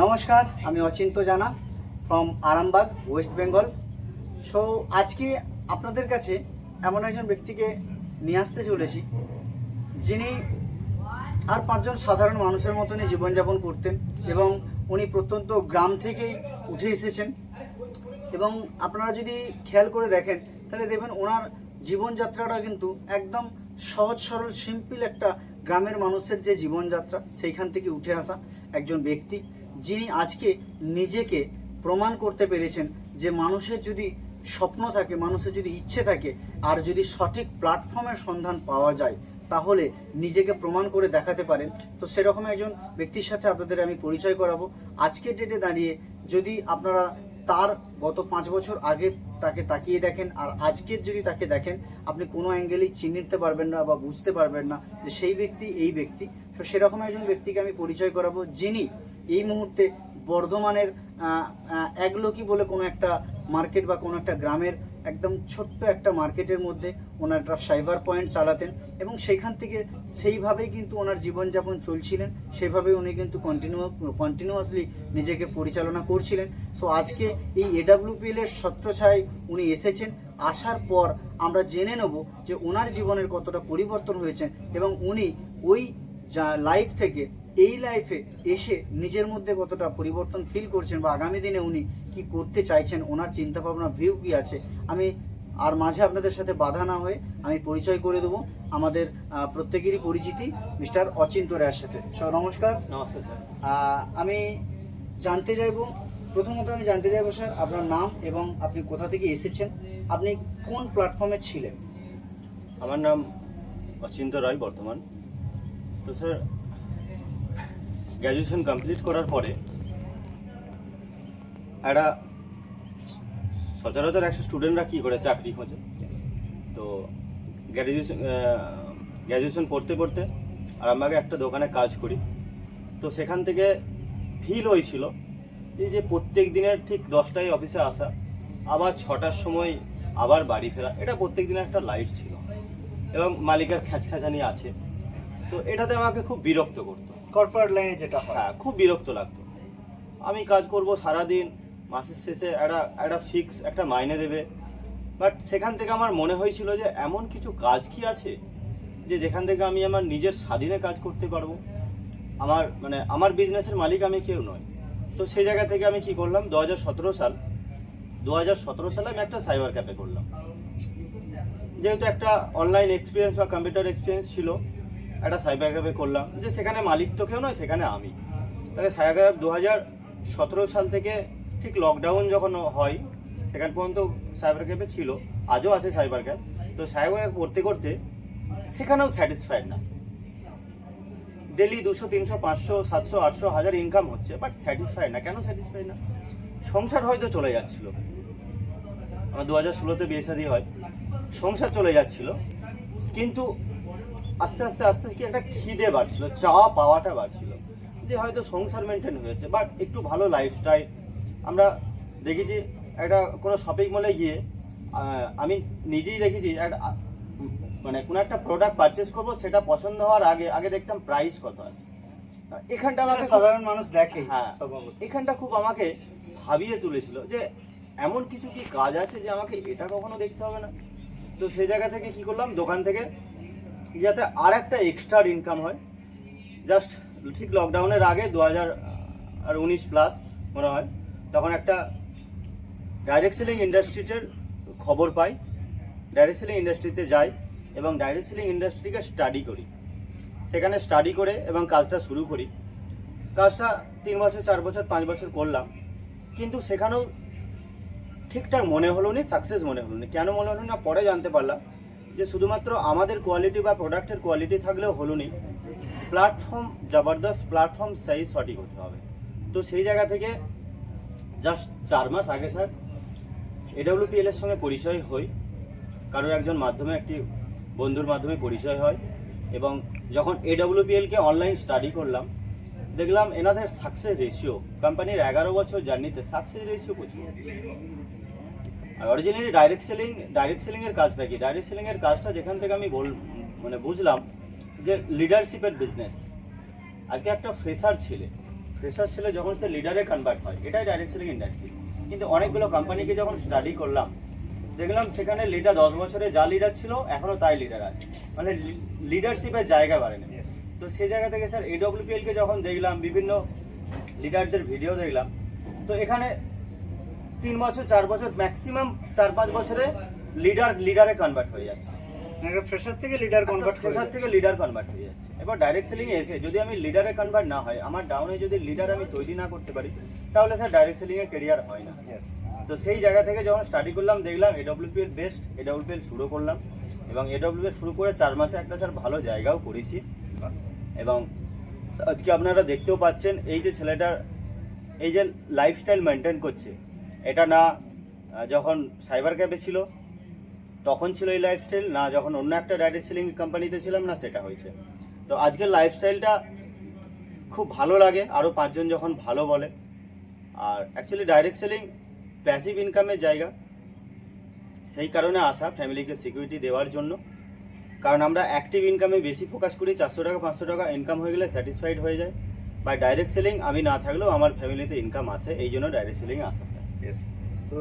নমস্কার, আমি অচিন্ত জানা from Arambagh, West Bengal. So আজকে আপনাদের কাছে এমন একজন ব্যক্তিকে নিয়ে আসতে চলেছি, যিনি আর পাঁচজন সাধারণ মানুষের মতনই জীবনযাপন করতেন এবং উনি প্রত্যন্ত গ্রাম থেকেই উঠে এসেছেন। এবং আপনারা যদি খেয়াল করে দেখেন তাহলে দেখবেন ওনার জীবনযাত্রাটা কিন্তু একদম সহজ সরল সিম্পল একটা গ্রামের মানুষের যে জীবনযাত্রা, সেইখান থেকে উঠে আসা একজন ব্যক্তি, যিনি আজকে নিজেকে প্রমাণ করতে পেরেছেন যে মানুষের যদি স্বপ্ন থাকে, মানুষের যদি ইচ্ছে থাকে, আর যদি সঠিক প্ল্যাটফর্মের সন্ধান পাওয়া যায় তাহলে নিজেকে প্রমাণ করে দেখাতে পারেন। তো সেরকম একজন ব্যক্তির সাথে আপনাদের আমি পরিচয় করাবো। আজকের ডেটে দাঁড়িয়ে যদি আপনারা তার গত 5 বছর আগে তাকে তাকিয়ে দেখেন আর আজকের যদি তাকে দেখেন, আপনি কোনো অ্যাঙ্গেলেই চিনতে পারবেন না বা বুঝতে পারবেন না যে সেই ব্যক্তি এই ব্যক্তি। তো সেরকম একজন ব্যক্তিকে আমি পরিচয় করাবো, যিনি এই মুহূর্তে বর্ধমানের একলোকি বলে কোনো একটা মার্কেট বা কোনো একটা গ্রামের একদম ছোট্ট একটা মার্কেটের মধ্যে ওনার একটা সাইবার পয়েন্ট চালাতেন এবং সেইখান থেকে সেইভাবেই কিন্তু ওনার জীবনযাপন চলছিলেন, সেভাবেই উনি কিন্তু কন্টিনিউয়াসলি নিজেকে পরিচালনা করছিলেন। সো আজকে এই AWPL এর ছত্রছায়ায় উনি এসেছেন। আসার পর আমরা জেনে নেব যে ওনার জীবনের কতটা পরিবর্তন হয়েছে এবং উনি ওই লাইফ থেকে এই লাইফে এসে নিজের মধ্যে কতটা পরিবর্তন ফিল করছেন বা আগামী দিনে উনি কি করতে চাইছেন, ওনার চিন্তাভাবনা ভিউ কি আছে। আমি আর মাঝে আপনাদের সাথে বাধা না হয়ে আমি পরিচয় করে দেবো আমাদের প্রত্যেকেরই পরিচিতি মিস্টার অচিন্ত রায়ের সাথে। স্যার নমস্কার। নমস্কার স্যার। আমি জানতে চাইবো, প্রথমত আমি জানতে চাইবো স্যার আপনার নাম এবং আপনি কোথা থেকে এসেছেন, আপনি কোন প্ল্যাটফর্মে ছিলেন? আমার নাম অচিন্ত রায়, বর্তমান। তো স্যার, গ্র্যাজুয়েশন কমপ্লিট করার পরে একটা সচরাচর একটা স্টুডেন্টরা কী করে চাকরি খোঁজে। তো গ্র্যাজুয়েশন পড়তে পড়তে আর আমাকে একটা দোকানে কাজ করি। তো সেখান থেকে ফিল হয়েছিল যে প্রত্যেক দিনের ঠিক 10টায় অফিসে আসা, আবার 6টার সময় আবার বাড়ি ফেরা, এটা প্রত্যেক দিনের একটা লাইফ ছিল এবং মালিকের খ্যাচখ্যাচানি আছে। তো এটাতে আমাকে খুব বিরক্ত করতো। কর্পোরেট লাইনে যেটা হয়, হ্যাঁ, খুব বিরক্ত লাগতো। আমি কাজ করব সারাদিন, মাসের শেষে একটা ফিক্স একটা মাইনে দেবে, বাট সেখান থেকে আমার মনে হয়েছিল যে এমন কিছু কাজ কি আছে যে যেখান থেকে আমি আমার নিজের স্বাধীনে কাজ করতে পারবো। আমার বিজনেসের মালিক আমি কেউ নয়। তো সেই জায়গা থেকে আমি কি করলাম, 2017 সালে আমি একটা সাইবার ক্যাফে করলাম। যেহেতু একটা অনলাইন এক্সপিরিয়েন্স বা কম্পিউটার এক্সপিরিয়েন্স ছিল, একটা সাইবার ক্যাফে করলাম, যে সেখানে মালিক তো কেউ নয়, সেখানে আমি। তাহলে সাইবার ক্যাফে 2017 সাল থেকে ঠিক লকডাউন যখন হয় সেখান পর্যন্ত সাইবার ক্যাফে ছিল, আজও আছে সাইবার ক্যাফ। তো সাইবার ক্যাফে করতে করতে সেখানেও স্যাটিসফাইড না। ডেলি 200, 300, 500, 700, 800, 1000 ইনকাম হচ্ছে, বাট স্যাটিসফাইড না। কেন স্যাটিসফাইড না? সংসার হয়তো চলে যাচ্ছিল, আমার 2016-তে বিয়ে শাদী হয়, সংসার চলে যাচ্ছিল, কিন্তু আস্তে আস্তে কি একটা খিদে বাড়ছিল, চাওয়া পাওয়াটা বাড়ছিল, যে হয়তো সংসার মেনটেন হয়েছে, বাট একটু ভালো লাইফস্টাইল। আমরা দেখেছি একটা কোনো শপিং মলে গিয়ে আমি নিজেই দেখেছি কোনো একটা প্রোডাক্ট পারচেস করবো, সেটা পছন্দ হওয়ার আগে দেখতাম প্রাইস কত আছে। এখানটা আমাকে সাধারণ মানুষ দেখে। হ্যাঁ, এখানটা খুব আমাকে ভাবিয়ে তুলেছিল যে এমন কিছু কি কাজ আছে যে আমাকে এটা কখনো দেখতে হবে না। তো সেই জায়গা থেকে কি করলাম, দোকান থেকে যাতে আর একটা এক্সট্রা ইনকাম হয়। জাস্ট ঠিক লকডাউনের আগে 2019 প্লাস মনে হয়, তখন একটা ডাইরেক্ট সেলিং ইন্ডাস্ট্রিতে খবর পাই। ডাইরেক্ট সেলিং ইন্ডাস্ট্রিতে যাই এবং ডাইরেক্ট সেলিং ইন্ডাস্ট্রিকে স্টাডি করি। সেখানে স্টাডি করে এবং কাজটা শুরু করি। কাজটা 3 বছর, 4 বছর, 5 বছর করলাম, কিন্তু সেখানেও ঠিকঠাক মনে হলো নি, সাকসেস মনে হলো নি। কেন মনে হলো না, পরে জানতে পারলাম যে শুধুমাত্র আমাদের কোয়ালিটি বা প্রোডাক্টের কোয়ালিটি থাকলেও হলো নি, প্ল্যাটফর্ম জবরদস্ত, প্ল্যাটফর্ম সেই সঠিক হতে হবে। তো সেই জায়গা থেকে জাস্ট 4 মাস আগে স্যার AWPL এর সঙ্গে পরিচয় হই। কারোর একজন মাধ্যমে, একটি বন্ধুর মাধ্যমে পরিচয় হয় এবং যখন AWPLকে অনলাইন স্টাডি করলাম, দেখলাম এনাদের সাকসেস রেশিও, কোম্পানির 11 বছর জার্নিতে সাকসেস রেশিও প্রচুর। আর অরিজিনালি ডাইরেক্ট সেলিং এর কাজটা কি, ডাইরেক্ট সেলিং এর কাজটা যেখান থেকে আমি বুঝলাম যে লিডারশিপের বিজনেস। আজকে একটা ফ্রেশার ছেলে ফ্রেশার ছেলে যখন সে লিডারে কনভার্ট হয়, এটাই ডাইরেক্ট সেলিং ইন্ডাস্ট্রি। কিন্তু অনেকগুলো কোম্পানিকে যখন স্টাডি করলাম, দেখলাম সেখানে লিডার 10 বছরে যা লিডার ছিল এখনো তাই লিডার আছে, মানে লিডারশিপের জায়গা বাড়েনি। তো সেই জায়গা থেকে স্যার AWPL কে যখন দেখলাম, বিভিন্ন লিডারদের ভিডিও দেখলাম, তো এখানে 3 বছর 4 বছর ম্যাক্সিমাম 4-5 বছরে লিডারে কনভার্ট হয়ে যাচ্ছে। একটা ফ্রেশার থেকে লিডার কনভার্ট ফ্রেশার থেকে লিডার কনভার্ট হয়ে যাচ্ছে। এবার ডাইরেক্ট সেলিং এ এসে যদি আমি লিডারে কনভার্ট না হয়, আমার ডাউনে যদি লিডার আমি তৈরি না করতে পারি, তাহলে স্যার ডাইরেক্ট সেলিং এ ক্যারিয়ার হয় না। তো সেই জায়গা থেকে যখন স্টাডি করলাম, দেখলাম AWPL বেস্ট, AWPL শুরু করলাম এবং AWPL শুরু করে 4 মাসে একটা স্যার ভালো জায়গাও করেছি। এবং আজকে আপনারা দেখতেও পাচ্ছেন এই যে ছেলেটার এই যে লাইফস্টাইল মেনটেন করছে, এটা না যখন সাইবার ক্যাফে ছিল তখন ছিল এই লাইফস্টাইল, না যখন অন্য একটা ডাইরেক্ট সেলিং কোম্পানিতে ছিলাম না সেটা হয়েছে। তো আজকের লাইফস্টাইলটা খুব ভালো লাগে, আরও 5 জন যখন ভালো বলে। আর অ্যাকচুয়ালি ডাইরেক্ট সেলিং প্যাসিভ ইনকামের জায়গা, সেই কারণে আসা ফ্যামিলিকে সিকিউরিটি দেওয়ার জন্য। কারণ আমরা অ্যাক্টিভ ইনকামে বেশি ফোকাস করি, 400 টাকা 500 টাকা ইনকাম হয়ে গেলে স্যাটিসফাইড হয়ে যায়। বা ডাইরেক্ট সেলিং আমি না থাকলেও আমার ফ্যামিলিতে ইনকাম আসে, এই জন্য ডাইরেক্ট সেলিংয়ে আসা স্যার। ইয়েস। তো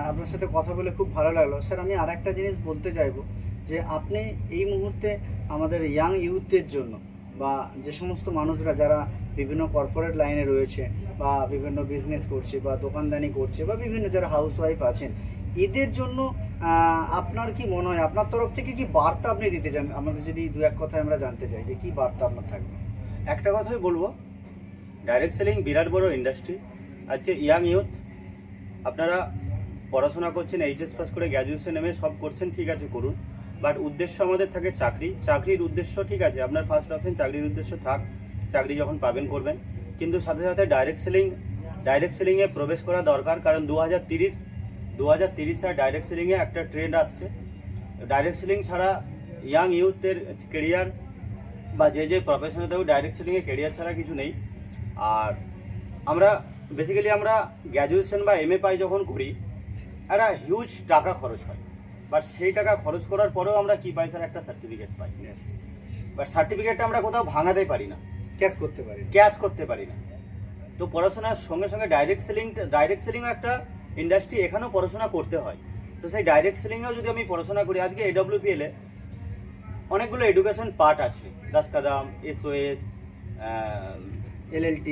আপনার সাথে কথা বলে খুব ভালো লাগলো স্যার। আমি আর একটা জিনিস বলতে চাইবো যে আপনি এই মুহূর্তে আমাদের ইয়াং ইউথদের জন্য বা যে সমস্ত মানুষরা যারা বিভিন্ন কর্পোরেট লাইনে রয়েছে বা বিভিন্ন বিজনেস করছে বা দোকানদানি করছে বা বিভিন্ন যারা হাউসওয়াইফ আছেন, এদের জন্য আপনার কি মনে হয়, আপনার তরফ থেকে কি বার্তা আপনি দিতে চান? আমাদের যদি 2-1 কথায় আমরা জানতে চাই যে কি বার্তা আপনার থাকবে। একটা কথাই বলবো, ডাইরেক্ট সেলিং বিরাট বড় ইন্ডাস্ট্রি। আজকে ইয়াং ইউথ আপনারা পড়াশোনা করছেন, এইচএস পাস করে গ্র্যাজুয়েশন এমএ সব করছেন, ঠিক আছে করুন, বাট উদ্দেশ্য আমাদের থাকে চাকরি। চাকরির উদ্দেশ্য ঠিক আছে, আপনার ফার্স্ট অপশন চাকরির উদ্দেশ্য থাক, চাকরি যখন পাবেন করবেন, কিন্তু সাথে সাথে ডাইরেক্ট সেলিংয়ে প্রবেশ করা দরকার। কারণ 2030 সালে ডাইরেক্ট সেলিংয়ে একটা ট্রেন্ড আসছে। ডাইরেক্ট সেলিং ছাড়া ইয়াং ইউথের কেরিয়ার বা যে প্রফেশনে থাকুক, ডাইরেক্ট সেলিংয়ে কেরিয়ার ছাড়া কিছু নেই। আর আমরা বেসিক্যালি আমরা গ্র্যাজুয়েশন বা এমএ পাই যখন করি, একটা হিউজ টাকা খরচ হয়, বাট সেই টাকা খরচ করার পরেও আমরা কি পাই স্যার? একটা সার্টিফিকেট পাই। বাট সার্টিফিকেটটা আমরা কোথাও ভাঙাতে পারি না, ক্যাশ করতে পারি না। তো পড়াশোনার সঙ্গে সঙ্গে ডাইরেক্ট সেলিংও একটা ইন্ডাস্ট্রি, এখানেও পড়াশোনা করতে হয়। তো সেই ডাইরেক্ট সেলিংয়েও যদি আমি পড়াশোনা করি, আজকে AWPL এ অনেকগুলো এডুকেশন পার্ট আছে, 10 কদম, SOS, LLT,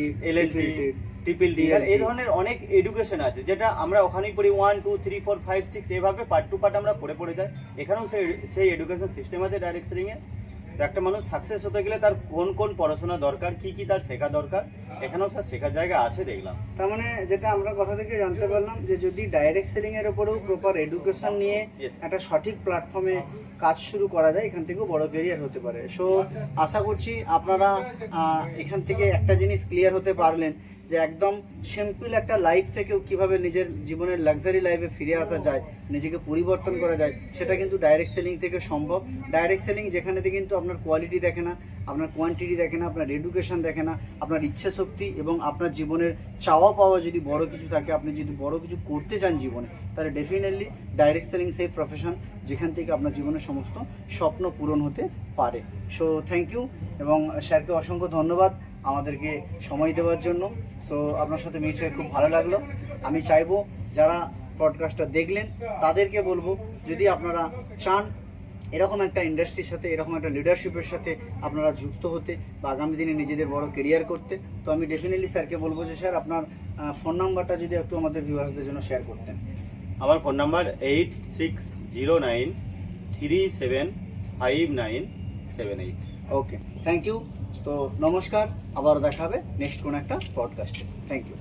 TPLD, এই ধরনের অনেক এডুকেশন আছে যেটা আমরা ওখানেই পড়ি। 1 2 3 4 5 6 এভাবে পার্ট টু পার্ট আমরা পড়ে যাই। এখানেও সেই এডুকেশন সিস্টেম আছে ডাইরেক্ট সেলিংয়ে। তো একটা মানুষ সাকসেস হতে গেলে তার কোন পড়াশোনা দরকার, কি তার শেখা দরকার, এখানেও স্যার শেখার জায়গা আছে দেখলাম। তার মানে যেটা আমরা কথা থেকে জানতে পারলাম যে যদি ডাইরেক্ট সেলিং এর উপরেও প্রপার এডুকেশন নিয়ে একটা সঠিক প্ল্যাটফর্মে কাজ শুরু করা যায়, এখান থেকেও বড় ক্যারিয়ার হতে পারে। সো আশা করছি আপনারা এখান থেকে একটা জিনিস ক্লিয়ার হতে পারলেন যে একদম সিম্পল একটা লাইফ থেকেও কিভাবে নিজের জীবনের লাক্সারি লাইফে ফিরে আসা যায়, নিজেকে পরিবর্তন করা যায়, সেটা কিন্তু ডাইরেক্ট সেলিং থেকে সম্ভব। ডাইরেক্ট সেলিং যেখানেতে কিন্তু আপনার কোয়ালিটি দেখে না, আপনার কোয়ান্টিটি দেখে না, আপনার এডুকেশন দেখে না, আপনার ইচ্ছা শক্তি এবং আপনার জীবনের চাওয়া পাওয়া যদি বড় কিছু থাকে, আপনি যদি বড় কিছু করতে চান জীবনে, তাহলে ডেফিনেটলি ডাইরেক্ট সেলিং সেই প্রফেশন যেখান থেকে আপনার জীবনের সমস্ত স্বপ্ন পূরণ হতে পারে। সো থ্যাংক ইউ, এবং স্যারকে অসংখ্য ধন্যবাদ আমাদেরকে সময় দেওয়ার জন্য। সো আপনার সাথে মিট হয়ে খুব ভালো লাগলো। আমি চাইবো যারা পডকাস্টটা দেখলেন তাদেরকে বলবো, যদি আপনারা চান এরকম একটা ইন্ডাস্ট্রির সাথে, এরকম একটা লিডারশিপের সাথে আপনারা যুক্ত হতে বা আগামী দিনে নিজেদের বড় কেরিয়ার করতে, তো আমি ডেফিনেটলি স্যারকে বলবো যে স্যার আপনার ফোন নাম্বারটা যদি একটু আমাদের ভিউয়ার্সদের জন্য শেয়ার করতেন। আমার phone number 8609375978। Okay, thank you. তো নমস্কার, আবার দেখা হবে নেক্সট কোনো একটা পডকাস্টে। Thank you.